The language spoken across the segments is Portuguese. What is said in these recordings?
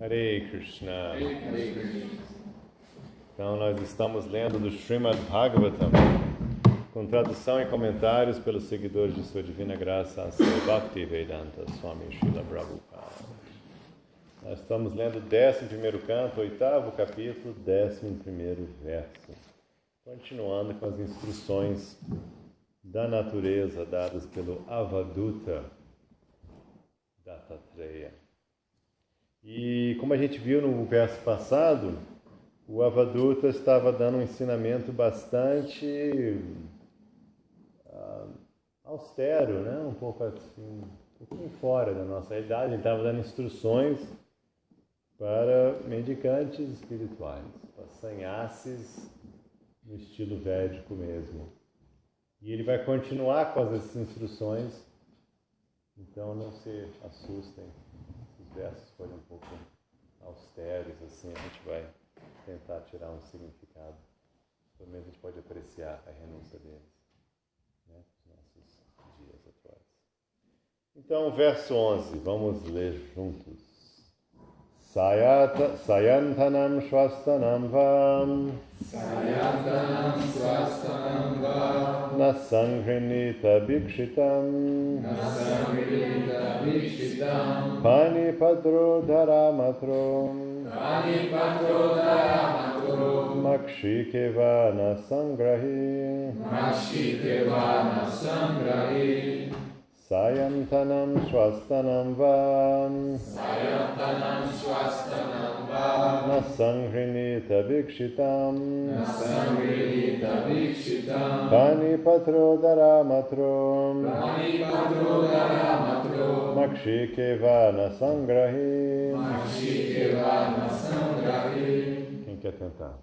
Hare Krishna. Hare Krishna. Então nós estamos lendo do Srimad Bhagavatam, com tradução e comentários pelos seguidores de Sua Divina Graça, a Bhaktivedanta Swami Srila Prabhupada. Nós estamos lendo o 11º canto, 8º capítulo, 11º verso. Continuando com as instruções da natureza dadas pelo Avaduta Dattatreya. E como a gente viu no verso passado, o Avaduta estava dando um ensinamento bastante austero, né? Um pouco assim, um pouquinho fora da nossa realidade. Ele estava dando instruções para mendicantes espirituais, para sannyasis no estilo védico mesmo. E ele vai continuar com essas instruções, então não se assustem. Os versos forem um pouco austeros, assim, a gente vai tentar tirar um significado. Pelo menos a gente pode apreciar a renúncia deles, né, nos nossos dias atuais. Então, verso 11, vamos ler juntos. Sayantanam Shvastanam Vam Sayantanam Swastanam Va Nasangrinita Bhikshitam Nasamrita Bhikshitam Panipatro Dharamatro Panipatro Dharamatro Makshikeva Nasangrahi Makshikeva Nasangrahi Sayantanam Shvastanam Vam Sayantanam Swastanam Va Nasangrinita Bhikshitam Nasamrita Bhikshitam Panipatro Dharamatro Panipatro Dharamatro Makshikeva Nasangrahi. Makshikeva Nasangrahi. Quem quer tentar?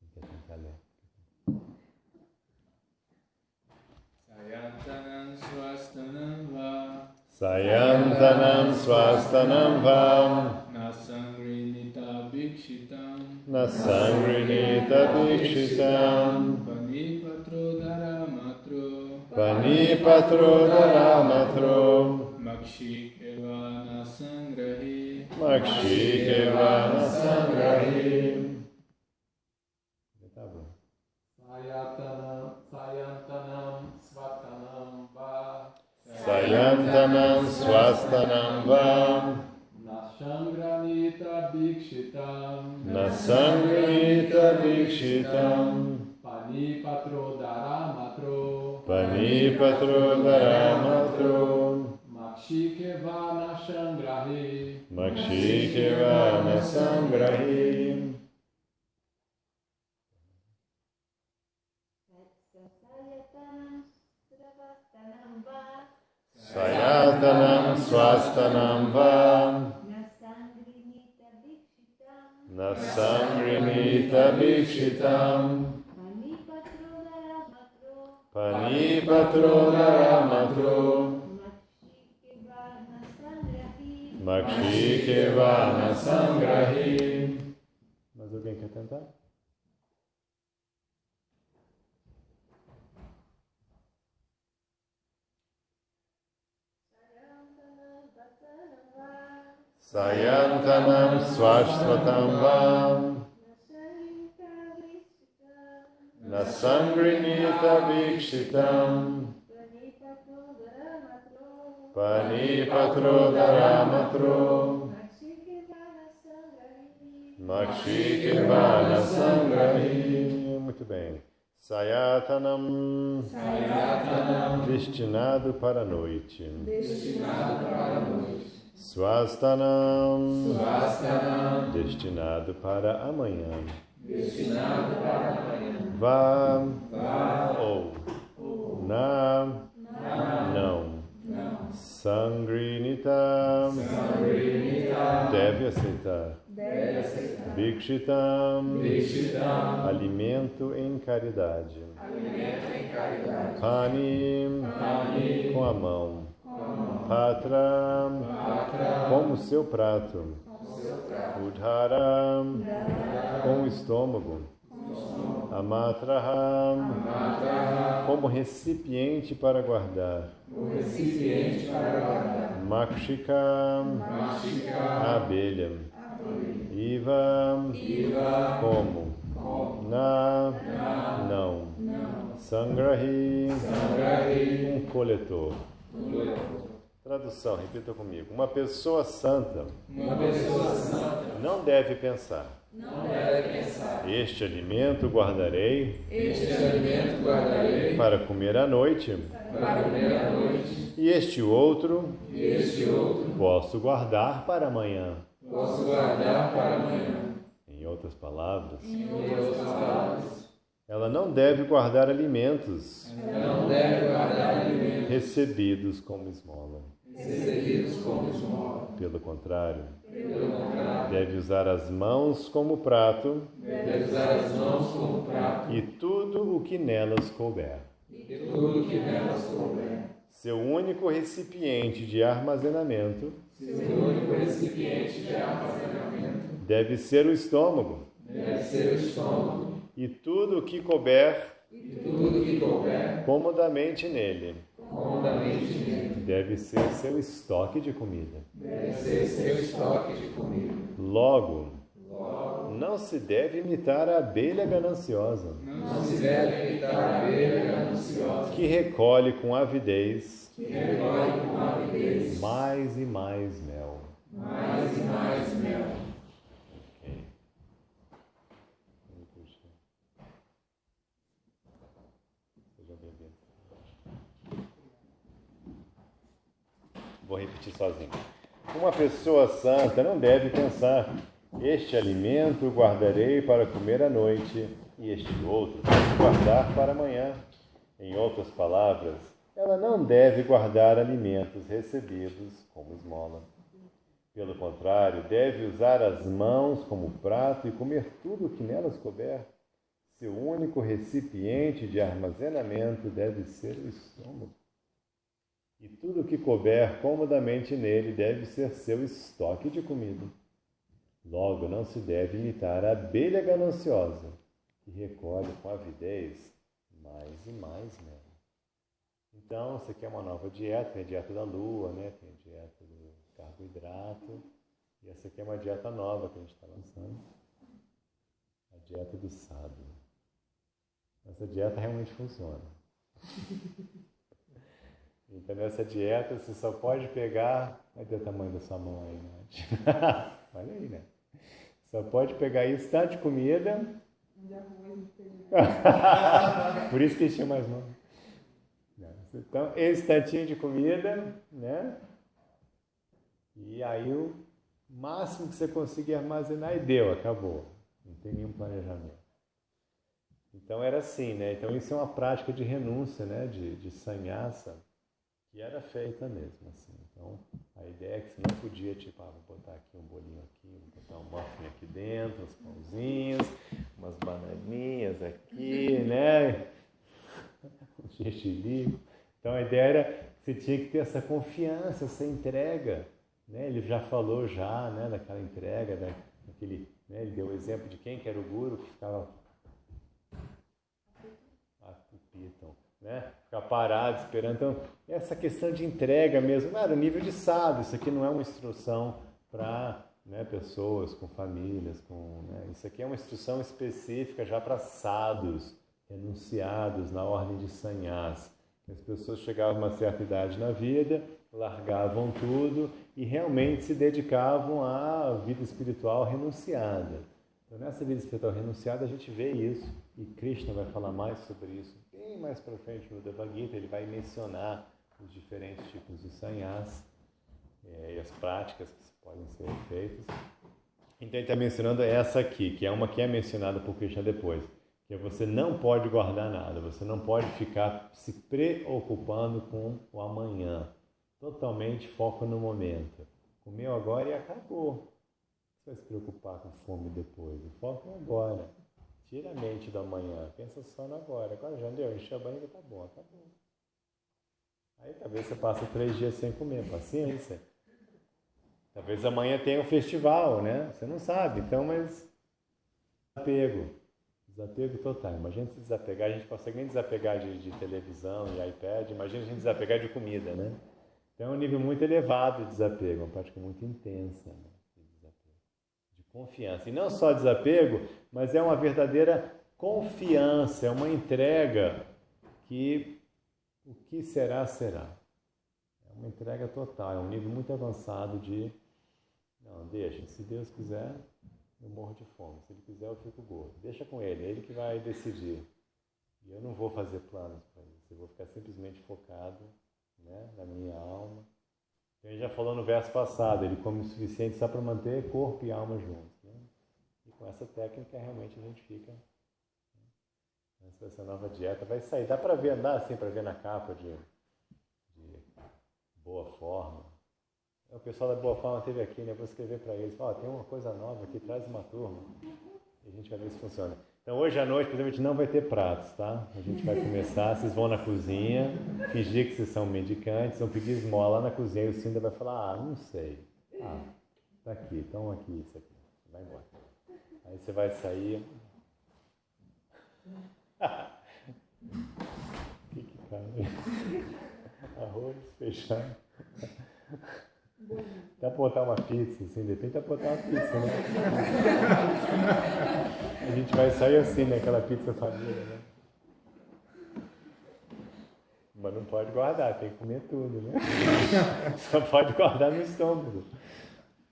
Quem quer tentar ler? Sayantanam Swastanam Va Sayantanam Swastanam Vam Nasangrinita Bhikshitam Nasangrinita Bhikshitam Panipatro Dharamatro Panipatro Dharamatro Makshikeva Nasangrahi Makshikeva Nasangrahi. Tá bom. Sayantanam Swatanam Va Sayantanam Swastanam Vam Nasangranita Bhikshitam Nasangrinita Bhikshitam Panipatro Dharamatro Panipatro Dharamatro Makshikeva Nasangrahi Makshikeva Nasangrahi. Sayantanam Swastanam Vam Nasangrinita Bhikshitam Panipatro Dharamatro Makshikeva Nasangrahi. Mais alguém quer tentar? Sayantanam Swastvatam Vam Nasangrinita Bhikshitam Panipatro Dharamatro Makshikeva Nasangrahi. Muito bem. Sayatanam, destinado para a noite. Swastanam, destinado para amanhã. Va, ou, na, não. Sangrinita, deve aceitar. Bhikshitam, alimento em caridade. Pani, com a mão. Patra, como seu prato. Udhara, com o estômago. Amatraham, Amatraha, como recipiente para guardar. o recipiente para guardar. Makshikam, Mashika, a abelha. Iva, Iva, como. Na, não. Sangrahi, Sangrahi, um coletor. coletor. Tradução, repita comigo. Uma pessoa santa Uma pessoa santa não deve pensar. não deve pensar. Este alimento guardarei Este alimento guardarei para comer à noite, para comer à noite, e este outro e este outro posso guardar para amanhã. posso guardar para amanhã. Em outras palavras, Em outras palavras, ela não deve guardar alimentos não deve guardar alimentos recebidos como esmola. recebidos como esmola. Pelo contrário, Pelo contrário, deve usar as mãos como prato deve usar as mãos como prato e tudo o que nelas couber. e tudo que nelas couber. Seu único recipiente de armazenamento Seu único recipiente de armazenamento deve ser o estômago, deve ser o estômago, e tudo o que couber e tudo que couber comodamente nele comodamente nele deve ser seu estoque de comida. deve ser seu estoque de comida. Logo, não se deve imitar a abelha gananciosa, Não se deve imitar a abelha gananciosa, que recolhe com avidez que recolhe com avidez mais e mais mel. mais e mais mel. Ok. Seja bem-vindo. Vou repetir sozinho. Uma pessoa santa não deve pensar: este alimento guardarei para comer à noite, e este outro posso guardar para amanhã. Em outras palavras, ela não deve guardar alimentos recebidos como esmola. Pelo contrário, deve usar as mãos como prato e comer tudo o que nelas couber. Seu único recipiente de armazenamento deve ser o estômago. E tudo o que couber comodamente nele deve ser seu estoque de comida. Logo, não se deve imitar a abelha gananciosa, que recolhe com avidez mais e mais mel. Então, você quer uma nova dieta, tem a dieta da lua, né? Tem a dieta do carboidrato, e essa aqui é uma dieta nova que a gente está lançando, a dieta do sábio. Essa dieta realmente funciona. Então, nessa dieta, você só pode pegar... Olha o tamanho da sua mão aí, né? Olha aí, né? Só pode pegar isso, tanto de comida... Por isso que eles tinham mais mão. Então, esse tantinho de comida, né? E aí, o máximo que você conseguir armazenar, e deu, acabou. Não tem nenhum planejamento. Então, era assim, né? Então, isso é uma prática de renúncia, né? De sannyasa, que era feita mesmo, assim. Então, a ideia é que você não podia, tipo, vou botar aqui um bolinho aqui, vou botar um muffin aqui dentro, uns pãozinhos, umas bananinhas aqui, né? Um gergelim. Então, a ideia era que você tinha que ter essa confiança, essa entrega, né? Ele já falou já, né, daquela entrega, daquele, né? Ele deu o exemplo de quem que era o guru que ficava né? Ficar parado, esperando. Então, essa questão de entrega mesmo, claro, nível de sábio, isso aqui não é uma instrução para, né, pessoas com famílias, né? Isso aqui é uma instrução específica já para sadhus, renunciados na ordem de sannyas. As pessoas chegavam a uma certa idade na vida, largavam tudo e realmente se dedicavam à vida espiritual renunciada. Então, nessa vida espiritual renunciada, a gente vê isso, e Krishna vai falar mais sobre isso bem mais para frente no Bhagavad Gita. Ele vai mencionar os diferentes tipos de sannyas e as práticas que podem ser feitas. Então, ele está mencionando essa aqui, que é uma que é mencionada por Krishna depois, que é: você não pode guardar nada, você não pode ficar se preocupando com o amanhã. Totalmente foco no momento. Comeu agora e acabou. Você vai se preocupar com fome depois. O foco é agora. Tira a mente do amanhã. Pensa só no agora. Agora já deu, encheu a barriga, tá bom, tá bom. Aí talvez você passe 3 dias sem comer. Paciência. Talvez amanhã tenha um festival, né? Você não sabe. Então, mas... Desapego. Desapego total. Imagina se desapegar, a gente consegue nem desapegar de televisão e iPad, imagina a gente desapegar de comida, né? Então é um nível muito elevado de desapego, uma prática muito intensa, né? De desapego, de confiança. E não só desapego, mas é uma verdadeira confiança, é uma entrega que o que será, será. É uma entrega total, é um nível muito avançado de não, deixa, se Deus quiser, eu morro de fome. Se Ele quiser, eu fico gordo. Deixa com Ele, é Ele que vai decidir. E eu não vou fazer planos para isso, eu vou ficar simplesmente focado, né, na minha alma. Então, ele já falou no verso passado, ele come o suficiente só para manter corpo e alma juntos. Né? E com essa técnica, realmente a gente fica. Né, essa nova dieta vai sair. Dá para ver, dá assim para ver na capa de Boa Forma. O pessoal da Boa Forma esteve aqui, né? Eu vou escrever para eles. Tem uma coisa nova aqui, traz uma turma. E a gente vai ver se funciona. Então hoje à noite, por exemplo, a gente não vai ter pratos, tá? A gente vai começar, vocês vão na cozinha, fingir que vocês são mendicantes, vão pedir esmola lá na cozinha e o Cinda vai falar, não sei. Tá aqui, então aqui, isso aqui. Vai embora. Aí você vai sair. Que cara? Arroz, feijão. Dá pra botar uma pizza, assim, de repente dá pra botar uma pizza, né? A gente vai sair assim, né? Aquela pizza família, né? Mas não pode guardar, tem que comer tudo, né? Só pode guardar no estômago.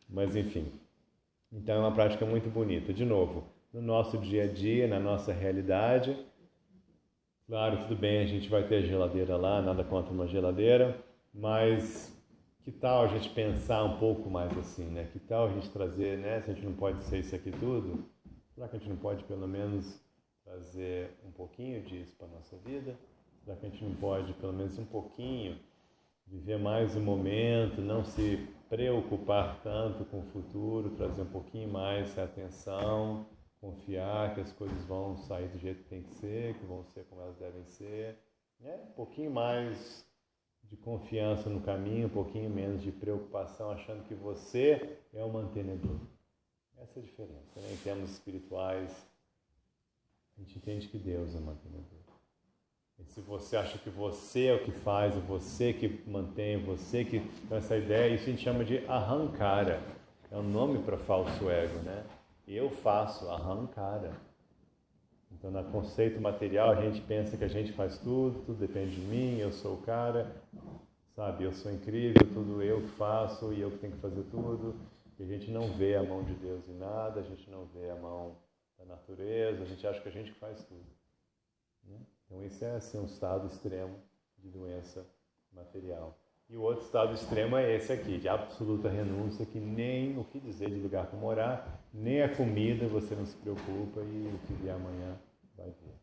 Mas enfim. Então é uma prática muito bonita. De novo, no nosso dia a dia, na nossa realidade. Claro, tudo bem, a gente vai ter geladeira lá, nada contra uma geladeira, mas que tal a gente pensar um pouco mais assim, né? Que tal a gente trazer, né? Se a gente não pode ser isso aqui tudo, será que a gente não pode pelo menos trazer um pouquinho disso para a nossa vida? Será que a gente não pode pelo menos um pouquinho viver mais o momento, não se preocupar tanto com o futuro, trazer um pouquinho mais a atenção, confiar que as coisas vão sair do jeito que tem que ser, que vão ser como elas devem ser, né? Um pouquinho mais de confiança no caminho, um pouquinho menos de preocupação, achando que você é o mantenedor. Essa é a diferença, né? Em termos espirituais, a gente entende que Deus é o mantenedor. E se você acha que você é o que faz, é você que mantém, você que... Então essa ideia, isso a gente chama de ahankara. É um nome para falso ego, né? Eu faço ahankara. Então, no conceito material, a gente pensa que a gente faz tudo depende de mim, eu sou o cara, sabe? Eu sou incrível, tudo eu que faço e eu que tenho que fazer tudo. E a gente não vê a mão de Deus em nada, a gente não vê a mão da natureza, a gente acha que a gente faz tudo. Né? Então, isso é assim, um estado extremo de doença material. E o outro estado extremo é esse aqui, de absoluta renúncia, que nem o que dizer de lugar para morar, nem a comida você não se preocupa e o que vier amanhã vai vir.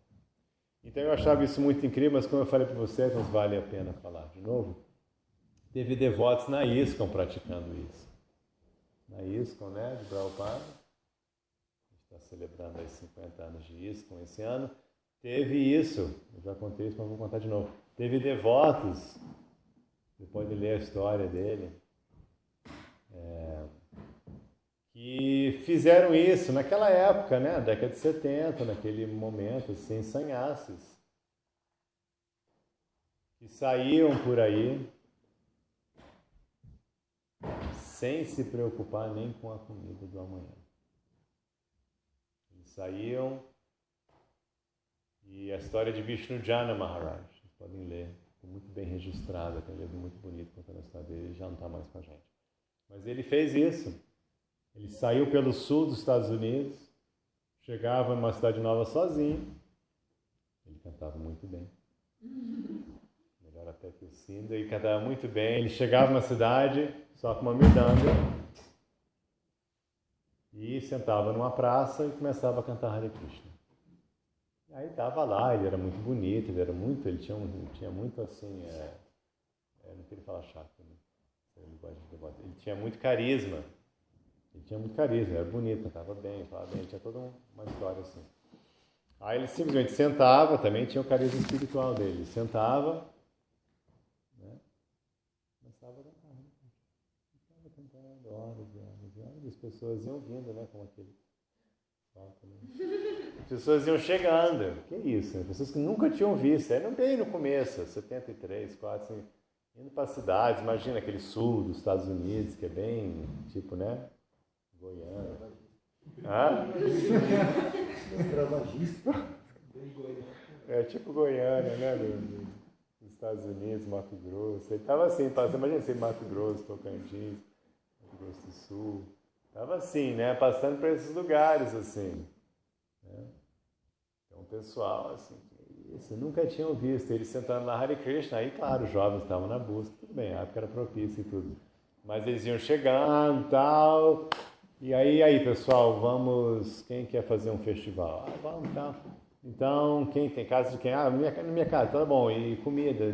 Então eu achava isso muito incrível, mas como eu falei para vocês, não vale a pena falar de novo. Teve devotos na ISKCON praticando isso. Na ISKCON, né, de Prabhupada, a gente está celebrando aí 50 anos de ISKCON esse ano, teve isso, eu já contei isso, mas vou contar de novo. Teve devotos, você pode ler a história dele, que fizeram isso naquela época, né, década de 70, naquele momento, assim, sannyasis, que saíam por aí sem se preocupar nem com a comida do amanhã. Eles saíam, e a história de Vishnujana Maharaj, vocês podem ler, ficou muito bem registrada, tem um livro muito bonito contando a história dele, ele já não está mais com a gente. Mas ele fez isso. Ele saiu pelo sul dos Estados Unidos, chegava numa cidade nova sozinho. Ele cantava muito bem. Melhor até que o Cinda. Ele cantava muito bem. Ele chegava na cidade só com uma mirdanga e sentava numa praça e começava a cantar Hare Krishna. E aí estava lá, ele era muito bonito, ele tinha muito assim, não queria falar chato, né? Ele tinha muito carisma. Ele tinha muito carisma, era bonito, cantava bem, falava bem, tinha toda uma história assim. Aí ele simplesmente sentava, também tinha o carisma espiritual dele, ele sentava, né? Começava a cantar, né? Estava cantando horas e horas e horas, as pessoas iam vindo, né, com aquele As pessoas iam chegando. Que isso? Pessoas que nunca tinham visto. Era bem no começo, 73, 4, 5, indo para cidades. Imagina aquele sul dos Estados Unidos, que é bem, tipo, né? Goiânia. É tipo Goiânia, né? Dos Estados Unidos, Mato Grosso. Ele estava assim, passando, imagina assim, Mato Grosso, Tocantins, Mato Grosso do Sul. Estava assim, né? Passando por esses lugares, assim. Né? Então, o pessoal, assim, isso, nunca tinham visto. Eles sentando na Hare Krishna, aí, claro, os jovens estavam na busca, tudo bem, a época era propícia e tudo. Mas eles iam chegando e tal. E aí, pessoal, vamos. Quem quer fazer um festival? Vamos, tal. Então, quem tem casa de quem? Na minha casa, tá bom. E comida?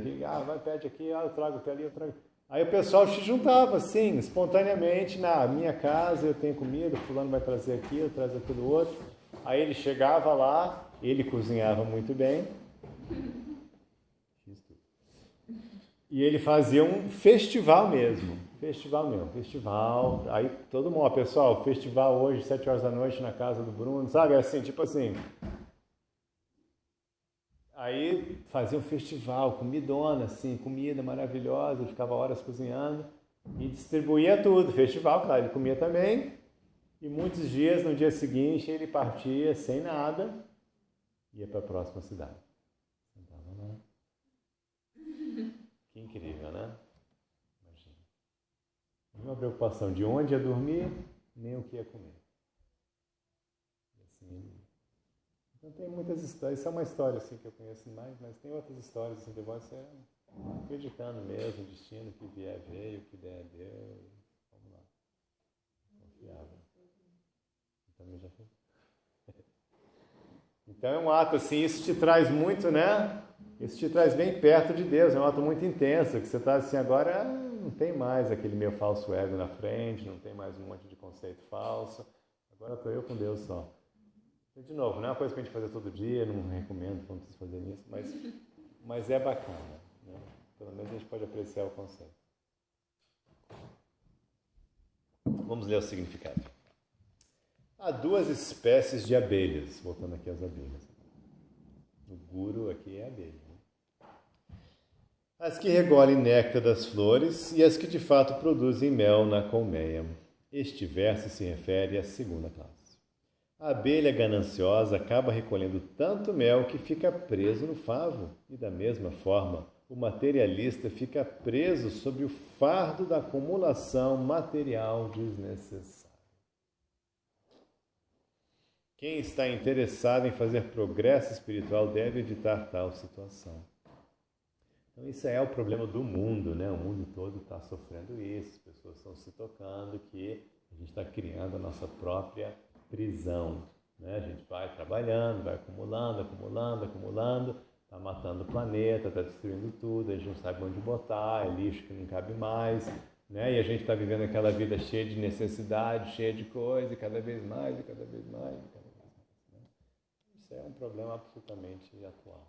Vai, pede aqui, eu trago aqui ali, eu trago. Aí o pessoal se juntava, assim, espontaneamente, na minha casa eu tenho comida, fulano vai trazer aqui, eu trago aquilo outro. Aí ele chegava lá, ele cozinhava muito bem. E ele fazia um festival mesmo. Festival. Aí todo mundo, pessoal, festival hoje, 7 horas da noite na casa do Bruno, sabe? Assim, tipo assim. Aí fazia um festival, comidona, assim, comida maravilhosa, ele ficava horas cozinhando e distribuía tudo. Festival, claro, ele comia também. E muitos dias, no dia seguinte, ele partia sem nada, ia para a próxima cidade. Sentava lá. Que incrível, né? Imagina. Nenhuma preocupação de onde ia dormir, nem o que ia comer. E assim, então tem muitas histórias. Isso é uma história assim, que eu conheço mais, mas tem outras histórias assim, de você acreditando mesmo, destino, que vier veio, que der deu. Vamos lá. Confiável. Também já fez. Então é um ato assim, isso te traz muito, né? Isso te traz bem perto de Deus, é um ato muito intenso, que você está assim, agora não tem mais aquele meu falso ego na frente, não tem mais um monte de conceito falso, agora estou eu com Deus só. E, de novo, não é uma coisa que a gente fazer todo dia, não recomendo como vocês fazerem isso, mas é bacana, né? Pelo menos a gente pode apreciar o conceito. Vamos ler o significado. Há 2 espécies de abelhas, voltando aqui às abelhas. O guru aqui é abelha. Né? As que regolem néctar das flores e as que de fato produzem mel na colmeia. Este verso se refere à segunda classe. A abelha gananciosa acaba recolhendo tanto mel que fica preso no favo, e da mesma forma, o materialista fica preso sob o fardo da acumulação material desnecessária. Quem está interessado em fazer progresso espiritual deve evitar tal situação. Então, isso é o problema do mundo, né? O mundo todo está sofrendo isso, as pessoas estão se tocando que a gente está criando a nossa própria prisão. Né? A gente vai trabalhando, vai acumulando, está matando o planeta, está destruindo tudo, a gente não sabe onde botar, é lixo que não cabe mais. Né? E a gente está vivendo aquela vida cheia de necessidade, cheia de coisa, e cada vez mais, e cada vez mais, e cada vez mais. Né? Isso é um problema absolutamente atual.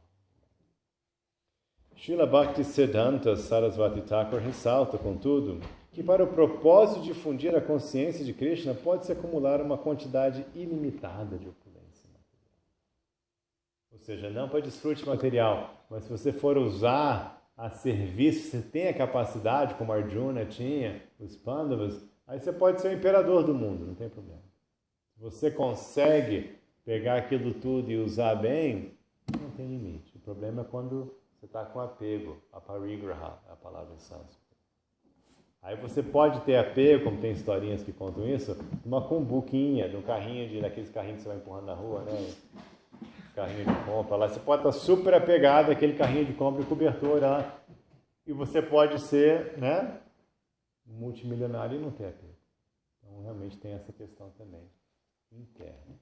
Srila Bhaktisiddhanta Sarasvati Thakur ressalta, contudo, que para o propósito de difundir a consciência de Krishna pode-se acumular uma quantidade ilimitada de opulência material. Ou seja, não para desfrute material, mas se você for usar a serviço, você tem a capacidade, como Arjuna tinha, os Pandavas, aí você pode ser o imperador do mundo, não tem problema. Se você consegue pegar aquilo tudo e usar bem, não tem limite. O problema é quando você está com apego, a parigraha, é a palavra em sânscrito. Aí você pode ter apego, como tem historinhas que contam isso, de uma cumbuquinha, de um carrinho, daqueles carrinhos que você vai empurrando na rua, né? Carrinho de compra lá. Você pode estar super apegado àquele carrinho de compra e cobertura lá. E você pode ser, né? Multimilionário e não ter apego. Então realmente tem essa questão também interna.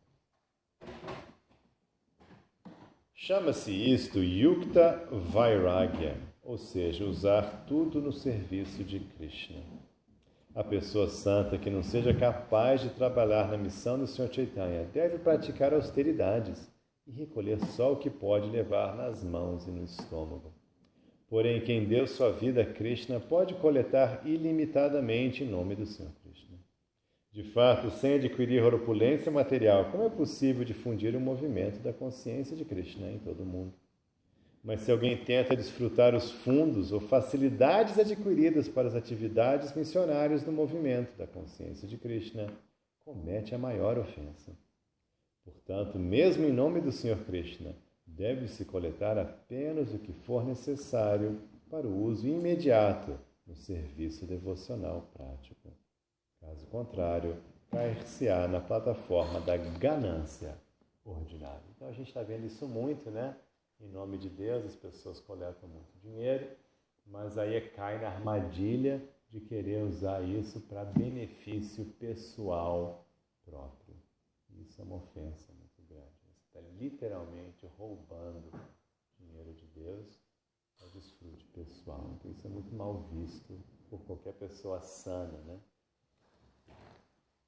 Chama-se isto Yukta Vairagya, ou seja, usar tudo no serviço de Krishna. A pessoa santa que não seja capaz de trabalhar na missão do Sr. Chaitanya deve praticar austeridades e recolher só o que pode levar nas mãos e no estômago. Porém, quem deu sua vida a Krishna pode coletar ilimitadamente em nome do Sr. Krishna. De fato, sem adquirir opulência material, como é possível difundir o movimento da consciência de Krishna em todo o mundo? Mas se alguém tenta desfrutar os fundos ou facilidades adquiridas para as atividades missionárias no movimento da consciência de Krishna, comete a maior ofensa. Portanto, mesmo em nome do Senhor Krishna, deve-se coletar apenas o que for necessário para o uso imediato no serviço devocional prático. Caso contrário, cair-se-á na plataforma da ganância ordinária. Então a gente está vendo isso muito, né? Em nome de Deus, as pessoas coletam muito dinheiro, mas aí cai na armadilha de querer usar isso para benefício pessoal próprio. Isso é uma ofensa muito grande. Você está literalmente roubando dinheiro de Deus para desfrute pessoal. Então isso é muito mal visto por qualquer pessoa sana, né?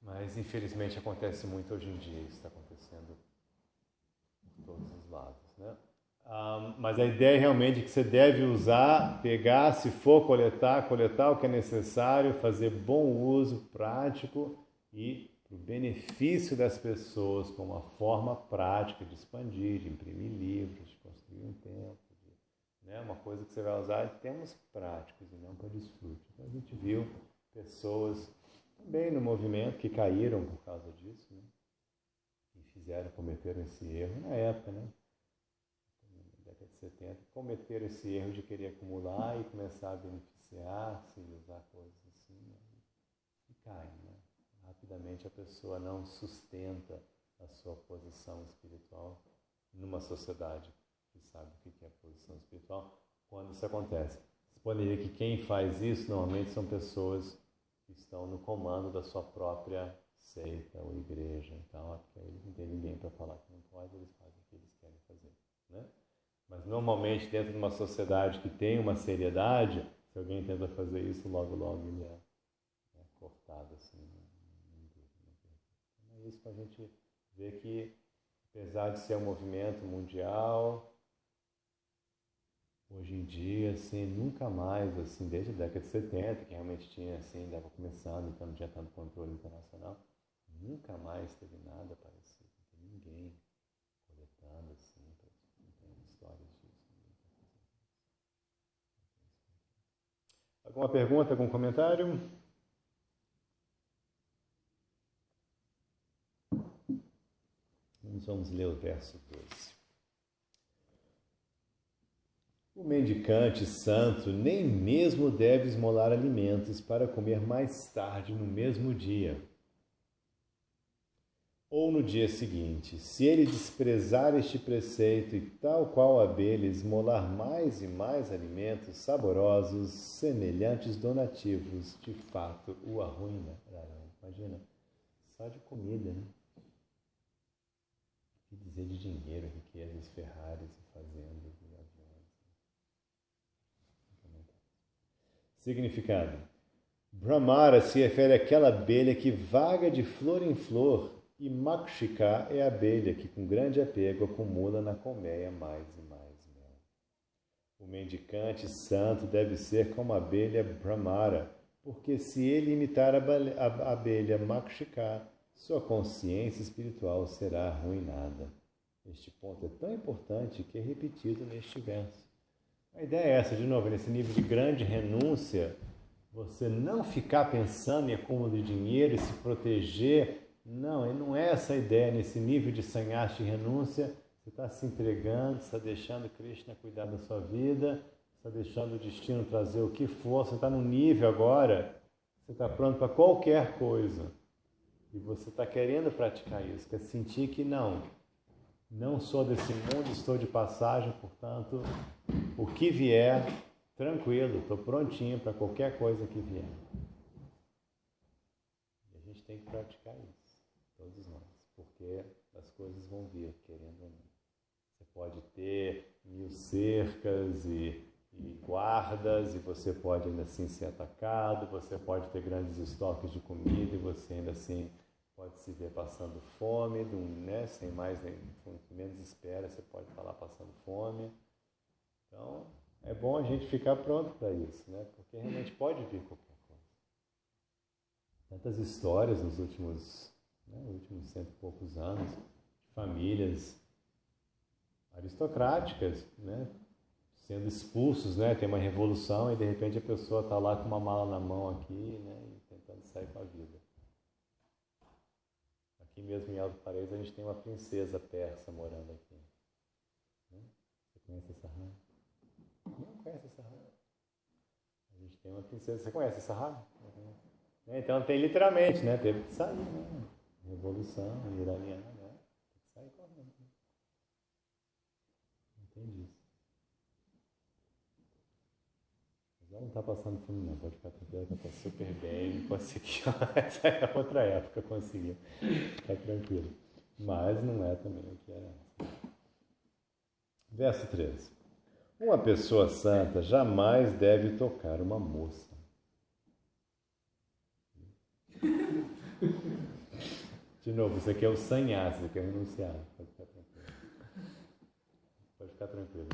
Mas infelizmente acontece muito hoje em dia, isso está acontecendo por todos os lados, né? Mas a ideia é realmente que você deve usar, pegar, se for coletar o que é necessário, fazer bom uso prático e para o benefício das pessoas, como uma forma prática de expandir, de imprimir livros, de construir um templo, né? Uma coisa que você vai usar em termos práticos e não para desfrute. Então a gente viu pessoas também no movimento que caíram por causa disso, né? E cometeram esse erro na época, né? Na década de 70, cometeram esse erro de querer acumular e começar a beneficiar-se e usar coisas assim, né? E caem, né? Rapidamente a pessoa não sustenta a sua posição espiritual numa sociedade que sabe o que é posição espiritual. Quando isso acontece, você pode ver que quem faz isso normalmente são pessoas que estão no comando da sua própria seita ou igreja e tal, porque aí eles não tem ninguém para falar que não pode, eles fazem o que eles querem fazer, né? Mas normalmente dentro de uma sociedade que tem uma seriedade, se alguém tenta fazer isso, logo ele é cortado assim. É isso para a gente ver que, apesar de ser um movimento mundial, hoje em dia, assim, nunca mais, assim, desde a década de 70, que realmente tinha, assim, estava começando, então não tinha tanto controle internacional, nunca mais teve nada parecido. Não tem ninguém coletando, assim, não tem histórias disso. Alguma pergunta, algum comentário? Vamos ler o verso 12. O mendicante santo nem mesmo deve esmolar alimentos para comer mais tarde no mesmo dia ou no dia seguinte. Se ele desprezar este preceito e, tal qual a abelha, esmolar mais e mais alimentos saborosos, semelhantes donativos, de fato o arruinarão. Imagina, só de comida, né? O que dizer de dinheiro, riquezas, Ferraris e fazendas e aviões. Significado. Brahmara se refere àquela abelha que vaga de flor em flor, e Makshika é a abelha que, com grande apego, acumula na colmeia mais e mais mel. O mendicante santo deve ser como a abelha Brahmara, porque se ele imitar a abelha Makshika, sua consciência espiritual será arruinada. Este ponto é tão importante que é repetido neste verso. A ideia é essa, de novo, nesse nível de grande renúncia, você não ficar pensando em acúmulo de dinheiro e se proteger. Não é essa a ideia. Nesse nível de sannyasa e renúncia, você está se entregando, está deixando Krishna cuidar da sua vida, está deixando o destino trazer o que for, você está num nível agora, você está pronto para qualquer coisa. E você está querendo praticar isso, quer sentir que não sou desse mundo, estou de passagem, portanto, o que vier, tranquilo, estou prontinho para qualquer coisa que vier. E a gente tem que praticar isso, todos nós, porque as coisas vão vir, querendo ou não. Você pode ter 1000 cercas e guardas, e você pode ainda assim ser atacado, você pode ter grandes estoques de comida, e você ainda assim pode se ver passando fome, né? Sem mais, nem menos espera, você pode estar lá passando fome. Então, é bom a gente ficar pronto para isso, né? Porque realmente pode vir qualquer coisa. tantas histórias nos últimos cento e poucos anos, de famílias aristocráticas, né, sendo expulsos, né, tem uma revolução e de repente a pessoa está lá com uma mala na mão aqui, né, e tentando sair com a vida. Aqui mesmo em Alto Paraíso a gente tem uma princesa persa morando aqui. Né? Você conhece essa rã? Não conhece essa rã? A gente tem uma princesa. Você conhece essa rã? Então tem literalmente, né? Teve que sair, né? Revolução iraniana, né? Tem que sair correndo. Né? Entendi isso. Mas ela não está passando fome não, pode ficar tranquila que ela está super bem, conseguiu. Essa é outra época, conseguiu. Está tranquilo. Mas não é também o que era. Verso 13. Uma pessoa santa jamais deve tocar uma moça. De novo, isso aqui é o sannyasa, isso aqui é renunciar. Pode ficar tranquilo. Pode ficar tranquilo.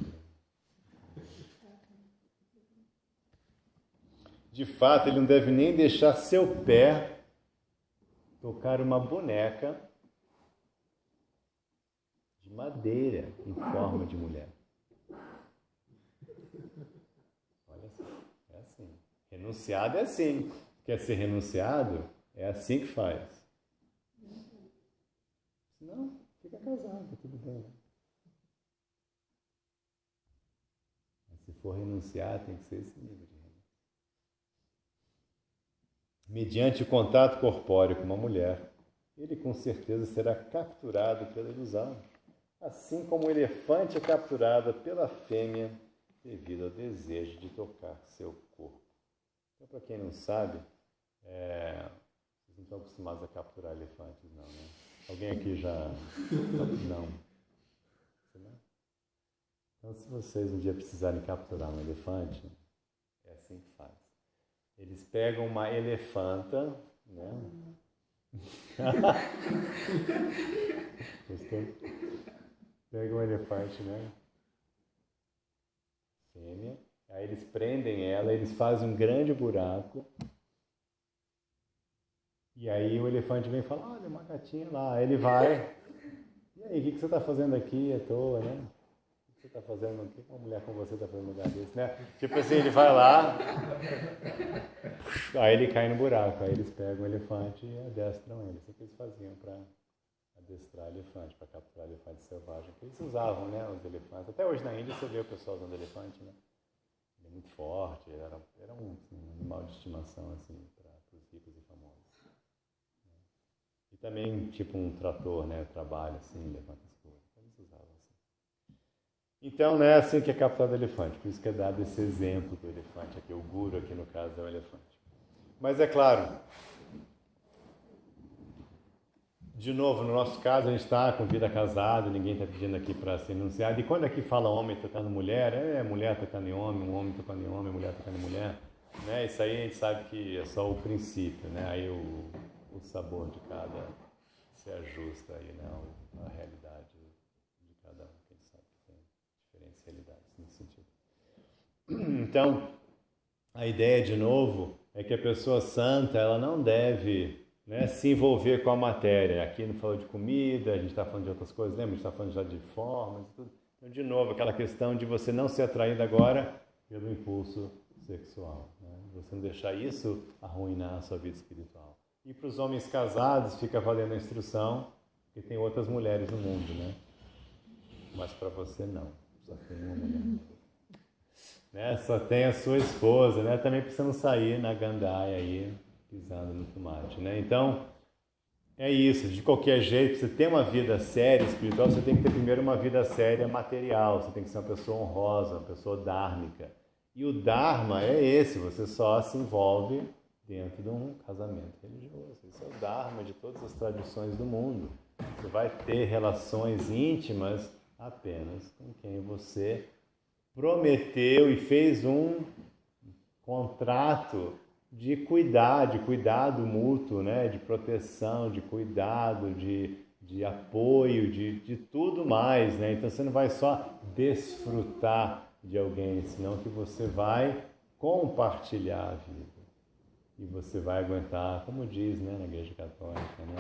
De fato, ele não deve nem deixar seu pé tocar uma boneca de madeira em forma de mulher. Olha só, é assim. Renunciado é assim. Quer ser renunciado? É assim que faz. Senão, fica casado, tá tudo bem. Mas se for renunciar, tem que ser esse nível de renúncia. Mediante o contato corpóreo com uma mulher, ele com certeza será capturado pela ilusão, assim como o elefante é capturado pela fêmea devido ao desejo de tocar seu corpo. Então, para quem não sabe, vocês não estão acostumados a capturar elefantes, não, né? Alguém aqui já... Não. Você não? Então, se vocês um dia precisarem capturar um elefante, é assim que faz. Eles pegam uma elefanta, né? Gostou? Pegam um elefante, né? Fêmea. Aí eles prendem ela, eles fazem um grande buraco. E aí o elefante vem e fala, olha, uma gatinha lá. Aí ele vai. E aí, o que você está fazendo aqui à toa, né? O que você está fazendo? O que uma mulher com você está fazendo no lugar desse, né? Tipo assim, ele vai lá. Aí ele cai no buraco. Aí eles pegam o elefante e adestram ele. Isso que eles faziam para adestrar elefante, para capturar elefante selvagem. Eles usavam, né, os elefantes. Até hoje na Índia você vê o pessoal usando elefante, né? Ele é muito forte, ele era um animal de estimação, assim, para os ricos e famosos. E também, tipo um trator, né, trabalha assim, levanta as coisas. Então eles usavam assim. Então, não é assim que é capturado o elefante. Por isso que é dado esse exemplo do elefante aqui. O guru aqui, no caso, é o elefante. Mas é claro, de novo, no nosso caso, a gente está com vida casada, ninguém está pedindo aqui para ser enunciado. E quando aqui fala homem tocando mulher, é mulher tocando em homem, um homem tocando em homem, mulher tocando em mulher. Né? Isso aí a gente sabe que é só o princípio, né? Aí o sabor de cada se ajusta aí, né? A realidade de cada um, quem sabe que tem diferentes realidades nesse sentido. Então, a ideia, de novo, é que a pessoa santa, ela não deve, né, se envolver com a matéria. Aqui não falou de comida, a gente está falando de outras coisas, lembra? A gente está falando já de formas e tudo. Então, de novo, aquela questão de você não ser atraído agora pelo impulso sexual. Né? Você não deixar isso arruinar a sua vida espiritual. E para os homens casados fica valendo a instrução, porque tem outras mulheres no mundo, né? Mas para você não, só tem uma mulher. Né? Só tem a sua esposa, né? Também precisa não sair na gandaia aí, pisando no tomate, né? Então, é isso, de qualquer jeito, você tem uma vida séria espiritual, você tem que ter primeiro uma vida séria material, você tem que ser uma pessoa honrosa, uma pessoa dármica. E o Dharma é esse, você só se envolve dentro de um casamento religioso. Esse é o Dharma de todas as tradições do mundo. Você vai ter relações íntimas apenas com quem você prometeu e fez um contrato de cuidado mútuo, né? De proteção, de cuidado, de apoio, de tudo mais, né? Então você não vai só desfrutar de alguém, senão que você vai compartilhar a vida. e você vai aguentar, como diz, né, na Igreja Católica, né?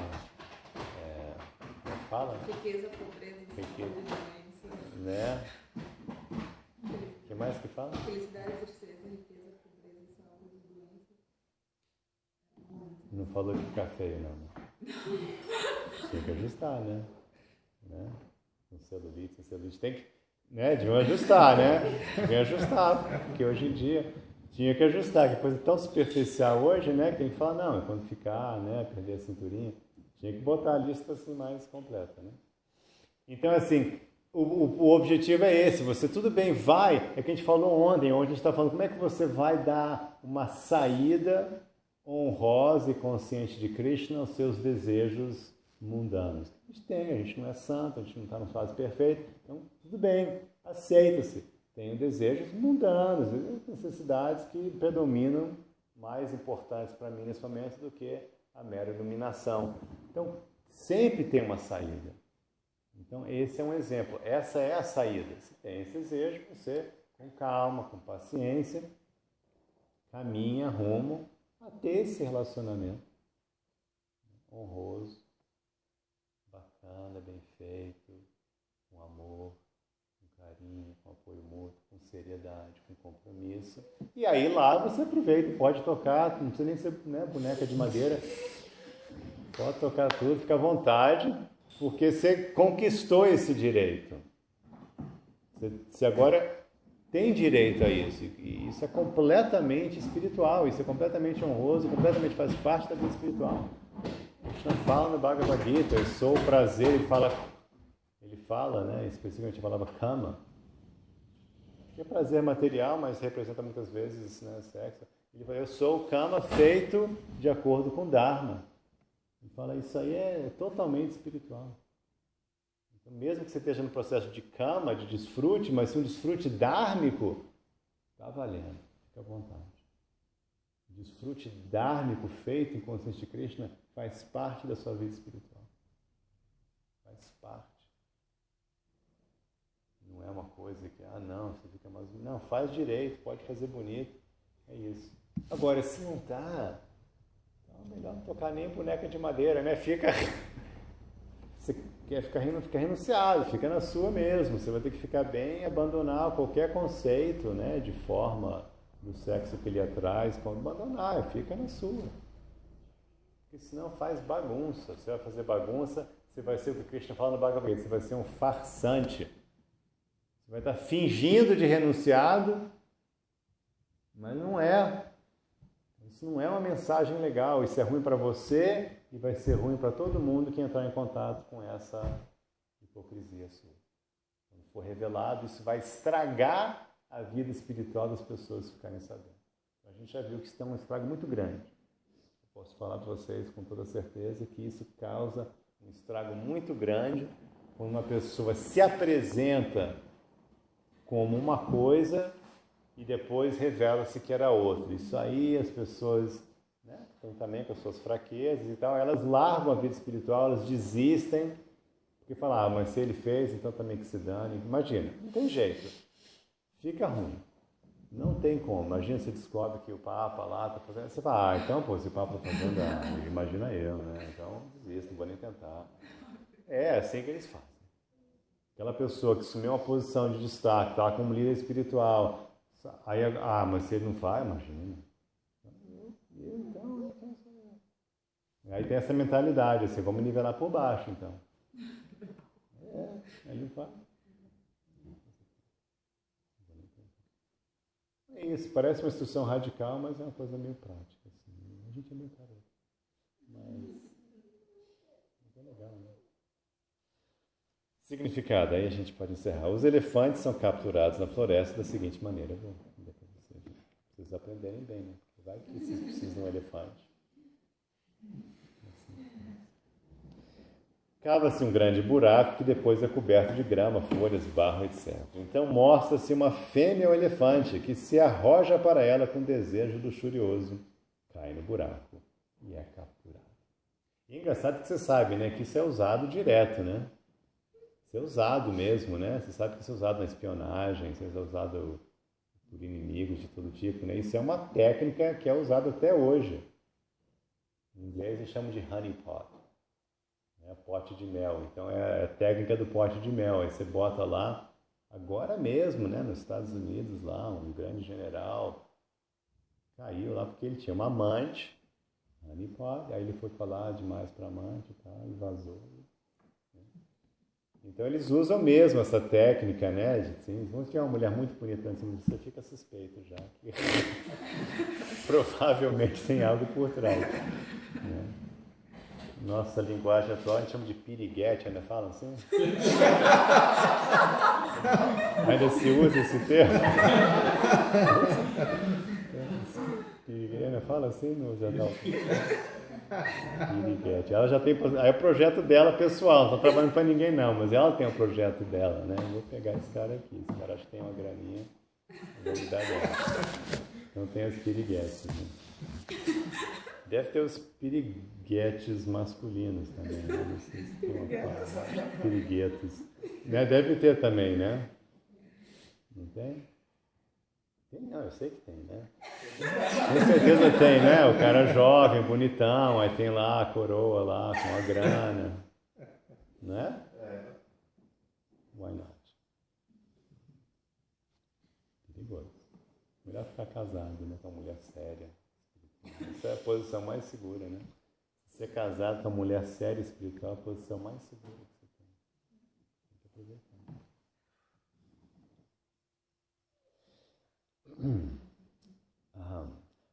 Como fala? Riqueza, pobreza, Riqueza. saúde, doença. Né? O que mais que fala? Felicidade, tristeza, riqueza, pobreza, saúde, doença. Não falou de ficar feio, não. Tem que ajustar, né? Com celulite, tem que, né? De ajustar, né? Tem que ajustar, porque hoje em dia tinha que ajustar, que coisa tão superficial hoje, né? Que tem que falar, não, quando ficar, né? Perder a cinturinha, tinha que botar a lista assim mais completa, né? Então, assim, o objetivo é esse, você tudo bem, vai, é que a gente falou ontem, onde a gente está falando, como é que você vai dar uma saída honrosa e consciente de Krishna aos seus desejos mundanos. A gente não é santo, a gente não está no fase perfeito, então tudo bem, aceita-se. Tenho desejos mundanos, necessidades que predominam, mais importantes para mim nesse momento do que a mera iluminação. Então, sempre tem uma saída. Então, esse é um exemplo, essa é a saída. Se tem esse desejo, você, com calma, com paciência, caminha rumo a ter esse relacionamento honroso, bacana, bem feito, com amor, com carinho, com apoio mútuo, com seriedade, com compromisso. E aí lá você aproveita, pode tocar, não precisa nem ser, né, boneca de madeira, pode tocar tudo, fica à vontade, porque você conquistou esse direito. Você agora tem direito a isso, e isso é completamente espiritual, isso é completamente honroso, completamente faz parte da vida espiritual. Krishna fala no Bhagavad Gita, eu sou o prazer, ele fala, né, especificamente a palavra kama, que é prazer material, mas representa muitas vezes, né, sexo. Ele fala, eu sou o kama feito de acordo com Dharma. Ele fala, isso aí é totalmente espiritual. Então, mesmo que você esteja no processo de kama, de desfrute, mas se um desfrute dármico, está valendo, fica à vontade. O desfrute dármico feito em consciência de Krishna faz parte da sua vida espiritual. Faz parte. Não é uma coisa que, não, você fica mais... Não, faz direito, pode fazer bonito. É isso. Agora, se não está, então é melhor não tocar nem boneca de madeira, né? Fica... Você quer ficar renunciado, fica na sua mesmo. Você vai ter que ficar bem e abandonar qualquer conceito, né, de forma do sexo que ele atrás, abandonar, fica na sua. Porque senão faz bagunça. Você vai fazer bagunça, você vai ser o que o Krishna fala no Bhagavad Gita, você vai ser um farsante. Você vai estar fingindo de renunciado, mas não é. Isso não é uma mensagem legal, isso é ruim para você e vai ser ruim para todo mundo que entrar em contato com essa hipocrisia sua. Quando for revelado, isso vai estragar a vida espiritual das pessoas que ficarem sabendo. A gente já viu que isso tem um estrago muito grande. Eu posso falar para vocês com toda certeza que isso causa um estrago muito grande quando uma pessoa se apresenta como uma coisa e depois revela-se que era outra. Isso aí as pessoas, né, estão também com as suas fraquezas e tal, elas largam a vida espiritual, elas desistem, porque falam, mas se ele fez, então também que se dane. Imagina, não tem jeito. Fica ruim. Não tem como. Imagina, você descobre que o Papa lá está fazendo... Você fala, então, pô, se o Papa está fazendo, imagina eu, né? Então, desisto, não vou nem tentar. É assim que eles fazem. Aquela pessoa que assumiu uma posição de destaque, está como líder espiritual, aí, mas se ele não faz, imagina. Então, aí tem essa mentalidade, assim, vamos nivelar por baixo, então. Ele não faz. É isso, parece uma instrução radical, mas é uma coisa meio prática. Assim. A gente é meio careta. Mas é legal, né? Significado, aí a gente pode encerrar. Os elefantes são capturados na floresta da seguinte maneira. Vocês aprenderem bem, né? Porque vai que vocês precisam de um elefante. Cava-se um grande buraco que depois é coberto de grama, folhas, barro, etc. Então mostra-se uma fêmea ou elefante que se arroja para ela com desejo luxurioso, cai no buraco e é capturado. E é engraçado que você sabe, né, que isso é usado direto, né? Isso é usado mesmo, né? Você sabe que isso é usado na espionagem, isso é usado por inimigos de todo tipo, né? Isso é uma técnica que é usada até hoje. Em inglês eles chamam de honey pot, né? Pote de mel. Então é a técnica do pote de mel. Aí você bota lá, agora mesmo, né, nos Estados Unidos, lá, um grande general caiu lá porque ele tinha uma amante, honey pot, aí ele foi falar demais para a amante e tal, e vazou. Então eles usam mesmo essa técnica, né? Assim, vamos ter uma mulher muito bonita antes, você fica suspeito já que provavelmente tem algo por trás. Né? Nossa linguagem atual a gente chama de piriguete, ainda falam assim? Ainda se usa esse termo? Piriguete, ainda fala assim no jornal? Piriguete. Ela já tem. Aí é o projeto dela pessoal, não está trabalhando para ninguém não, mas ela tem o projeto dela, né? Vou pegar esse cara aqui. Esse cara acho que tem uma graninha, vou me dar dela. Então tem os piriguetes. Né? Deve ter os piriguetes masculinos também, né? Não sei se tem uma palavra. Piriguetos. Né? Deve ter também, né? Não tem? Tem? Não, eu sei que tem, né? Com certeza tem, né? O cara jovem, bonitão, aí tem lá a coroa lá com a grana. Né? Why not? Perigoso. Melhor ficar casado, né? Com uma mulher séria. Essa é a posição mais segura, né? Ser casado com uma mulher séria e espiritual é a posição mais segura que você tem. Tem que aproveitar.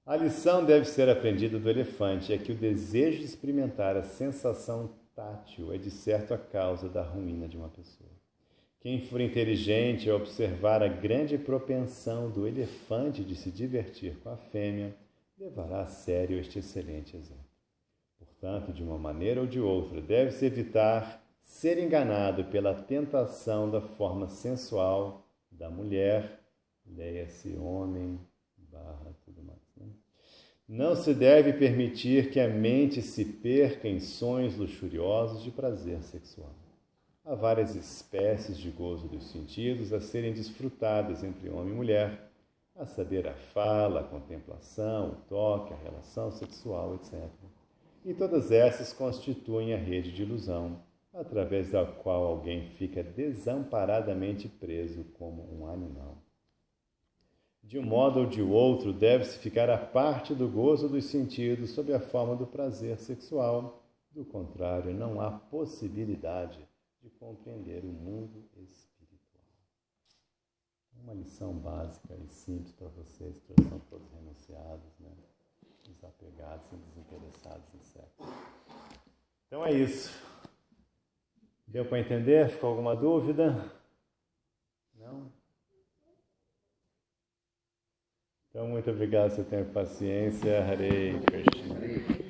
A lição deve ser aprendida do elefante é que o desejo de experimentar a sensação tátil é de certo a causa da ruína de uma pessoa. Quem for inteligente ao observar a grande propensão do elefante de se divertir com a fêmea, levará a sério este excelente exemplo. Portanto, de uma maneira ou de outra, deve-se evitar ser enganado pela tentação da forma sensual da mulher, leia-se homem, tudo mais. Né? Não se deve permitir que a mente se perca em sonhos luxuriosos de prazer sexual. Há várias espécies de gozo dos sentidos a serem desfrutadas entre homem e mulher, a saber, a fala, a contemplação, o toque, a relação sexual, etc. E todas essas constituem a rede de ilusão, através da qual alguém fica desamparadamente preso como um animal. De um modo ou de outro, deve-se ficar à parte do gozo dos sentidos sob a forma do prazer sexual. Do contrário, não há possibilidade de compreender o mundo espiritual. Uma lição básica e simples para vocês, que já são todos renunciados, né? Desapegados e desinteressados em sexo. Então é isso. Deu para entender? Ficou alguma dúvida? Não? Então, muito obrigado por seu tempo e paciência. Hare Krishna.